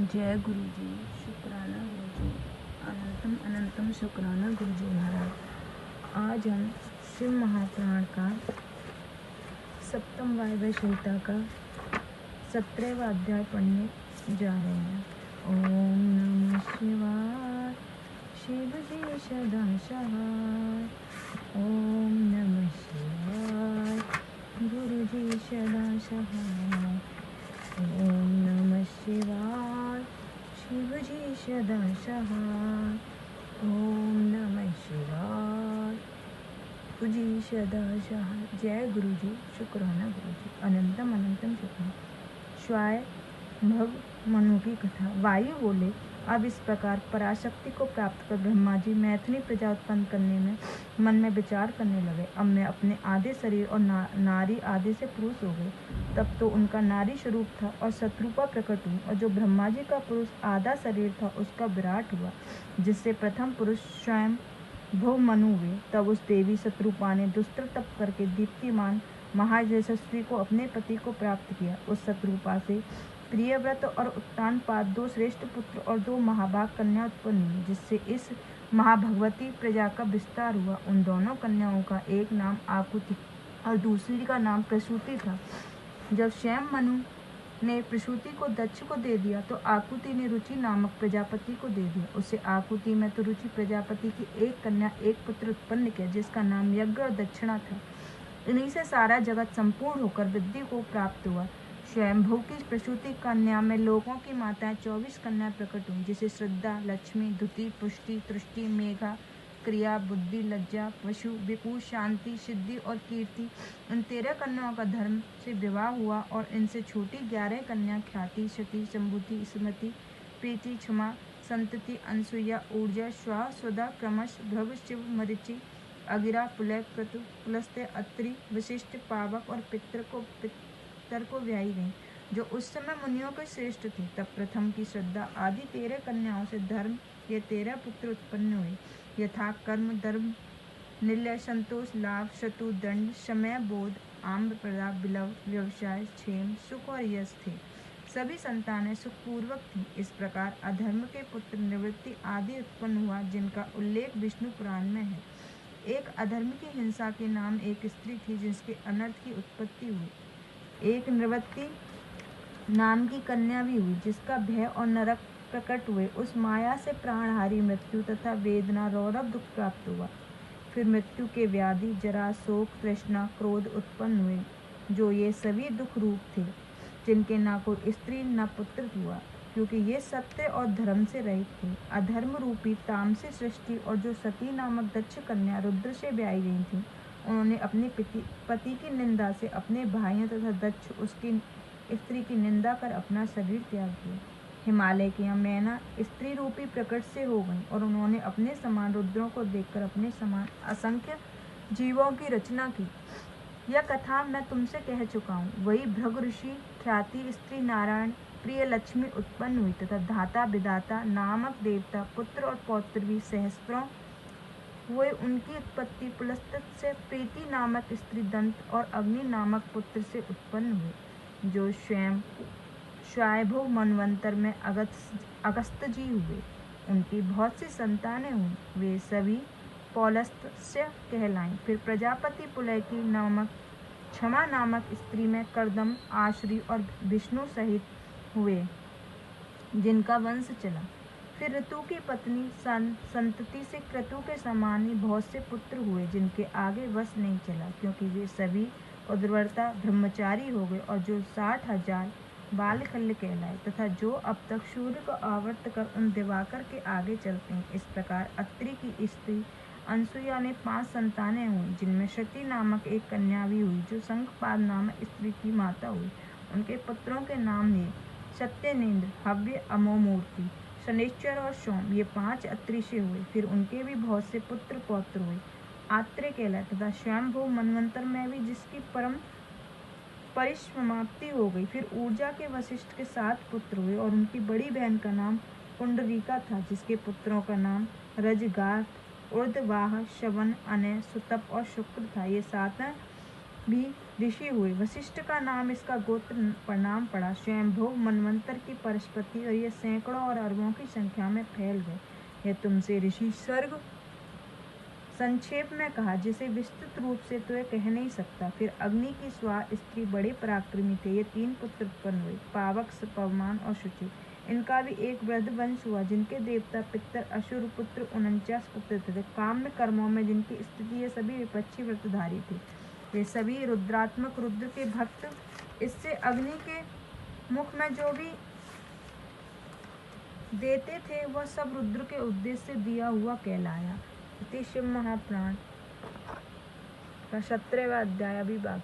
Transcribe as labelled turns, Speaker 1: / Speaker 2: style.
Speaker 1: जय गुरु जी, शुक्राना गुरु जी, अनंतम अनंतम शुक्राना गुरु जी महाराज। आज हम शिव महापुराण का सप्तम वायव्य संहिता का 17वां अध्याय पढ़ने जा रहे हैं। ओम नमः शिवाय, शिव जी सदा सहाय। ओम नमः शिवाय, गुरु जी सदा सहाय। ओम नमः शिवाय, शिव जी सदा सहाय। ओम नमः शिवाय, गुरु जी सदा सहाय। जय गुरु जी, शुक्राना गुरु जी, अनंतम अनंतम शुक्राना। स्वाय भव मनु की कथा। वायु बोले, अब इस प्रकार पराशक्ति को प्राप्त कर ब्रह्मा जी मैथिली प्रजा उत्पन्न करने में मन में विचार करने लगे। अब मैं अपने आधे शरीर और नारी आधे से पुरुष हो गए। तब तो उनका नारी स्वरूप था और शत्रुपा प्रकट हुई, और जो ब्रह्मा जी का पुरुष आधा शरीर था उसका विराट हुआ, जिससे प्रथम पुरुष स्वयं भव मनु हुए। तब उस देवी शत्रुपा ने दुस्तर तप करके दीप्तिमान महायशस्वी को अपने पति को प्राप्त किया। उस शत्रुपा से प्रियव्रत और उत्तानपाद दो श्रेष्ठ पुत्र और दो महाभाग कन्या उत्पन्न हुई, जिससे इस महाभगवती प्रजा का विस्तार हुआ। उन दोनों कन्याओं का एक नाम आकुति और दूसरी का नाम प्रसूति था। जब स्वयं मनु ने प्रसूति को दक्ष को दे दिया तो आकुति ने रुचि नामक प्रजापति को दे दिया। उससे आकुति में तो रुचि प्रजापति की एक कन्या एक पुत्र उत्पन्न किया, जिसका नाम यज्ञ और दक्षिणा था। इन्हीं से सारा जगत संपूर्ण होकर वृद्धि को प्राप्त हुआ। स्वयंभू की प्रसूति कन्या में लोगों की माताएं 24 कन्याएं प्रकट हुई, जिसे श्रद्धा, लक्ष्मी, द्युति, पुष्टि, तुष्टि, मेघा, क्रिया, बुद्धि, लज्जा, पशु, विपु, शांति, सिद्धि और कीर्ति। इन 13 कन्याओं का धर्म से विवाह हुआ, और इनसे छोटी 11 कन्या ख्याति, सती, संभूति, स्मृति, प्रीति, क्षमा, संतति, अनसुईया, ऊर्जा, स्वाहा, स्वदा, क्रमश, भ्रव, शिव, मरीचि, अगिरा, पुलय, क्रतु, पुलस्त्य, अत्रि, वशिष्ठ, पावक और पितर को व्याही गई, जो उस समय मुनियों के श्रेष्ठ थे। तब प्रथम की श्रद्धा आदि 13 कन्याओं से धर्म ये 13 पुत्र उत्पन्न हुए, यथा कर्म, धर्म, निलय, संतोष, लाभ, शत्रु, दंड, समय, बोध, आम्र, प्रदा, बिलव, व्यवसाय, क्षेम, सुख और यश थे। सभी संतानें सुखपूर्वक थीं। इस प्रकार अधर्म के पुत्र निवृत्ति आदि उत्पन्न हुआ, जिनका उल्लेख विष्णु पुराण में है। एक अधर्म की हिंसा के नाम एक स्त्री थी, जिसके अनर्थ की उत्पत्ति हुई। एक निवृत्ति नाम की कन्या भी हुई, जिसका भय और नरक प्रकट हुए। उस माया से प्राणहारी मृत्यु तथा वेदना, रौरव, दुख प्राप्त हुआ। फिर मृत्यु के व्याधि, जरा, शोक, तृष्णा, क्रोध उत्पन्न हुए, जो ये सभी दुख रूप थे, जिनके न कोई स्त्री न पुत्र हुआ, क्योंकि ये सत्य और धर्म से रहित थे। अधर्म रूपी तामसी सृष्टि और जो सती नामक दक्ष कन्या रुद्र से ब्याही गई थी, उन्होंने अपने पति की निंदा से अपने भाइयों तथा दक्ष उसकी स्त्री की निंदा कर अपना शरीर त्याग दिया। हिमालय की मैना स्त्री रूपी प्रकट से हो गई, और उन्होंने अपने समान रुद्रों को देखकर अपने समान असंख्य जीवों की रचना की। यह कथा मैं तुमसे कह चुका हूँ। वही भृगु ऋषि ख्याति स्त्री नारायण प्रिय लक्ष्मी उत्पन्न हुई, तथा धाता विधाता नामक देवता पुत्र और पौत्र भी सहस्त्रों हुए। उनकी उत्पत्ति पुलस्त्य से प्रीति नामक स्त्री दंत और अग्नि नामक पुत्र से उत्पन्न हुए, जो स्वयं स्वयंभू मनवंतर में अगस्त जी हुए। उनकी बहुत सी संतानें हुई, वे सभी पौलस्त्य कहलाईं। फिर प्रजापति पुलय की नामक क्षमा नामक स्त्री में कर्दम, आश्री और विष्णु सहित हुए, जिनका वंश चला। फिर ऋतु की पत्नी संतति से क्रतु के समान ही बहुत से पुत्र हुए, जिनके आगे वश नहीं चला, क्योंकि वे सभी उद्वर्ता ब्रह्मचारी हो गए, और जो 60,000 बालखल्य कहलाए, तथा जो अब तक सूर्य को आवर्त कर उन दिवाकर के आगे चलते हैं। इस प्रकार अत्रि की स्त्री अनसुईया ने 5 संतानें हुई, जिनमें शची नामक एक कन्या भी हुई, जो शंखपाद नामक स्त्री की माता हुई। उनके पुत्रों के नाम ये सत्यनेन्द्र, हव्य, अमोमूर्ति, शनिश्चर और सोम, ये 5 अत्रि से हुए। फिर उनके भी बहुत से पुत्र पौत्र हुए, आत्रेय कहलाए, तथा स्वयंभू मनवंतर में भी जिसकी परम परिसमाप्ति हो गई। फिर ऊर्जा के वशिष्ठ के 7 पुत्र हुए, और उनकी बड़ी बहन का नाम पुंडरीका था, जिसके पुत्रों का नाम रजगात, उर्दवाह, शवन, अनय, सुतप और शुक्र था। ये 7 भी ऋषि हुए। वशिष्ठ का नाम इसका गोत्र प्रणाम पड़ा। स्वयंभू मनवंतर की परस्पति और ये सैकड़ों और अरबों की संख्या में फैल गए। यह तुमसे ऋषि सर्ग संक्षेप में कहा, जिसे विस्तृत रूप से तो यह कह नहीं सकता। फिर अग्नि की स्त्री बड़े पराक्रमी थे। ये 3 पुत्र उत्पन्न हुए, पावक, पवमान और शुचि। इनका भी एक वृद्ध वंश हुआ, जिनके देवता पितर अशुर पुत्र 49 पुत्र थे। काम्य कर्मों में जिनकी स्थिति, ये सभी विपक्षी व्रतधारी थे। वे सभी रुद्रात्मक रुद्र के भक्त। इससे अग्नि के मुख में जो भी देते थे वह सब रुद्र के उद्देश्य से दिया हुआ कहलाया। इति शिव महापुराण का 17वां अध्याय अभी बाकी।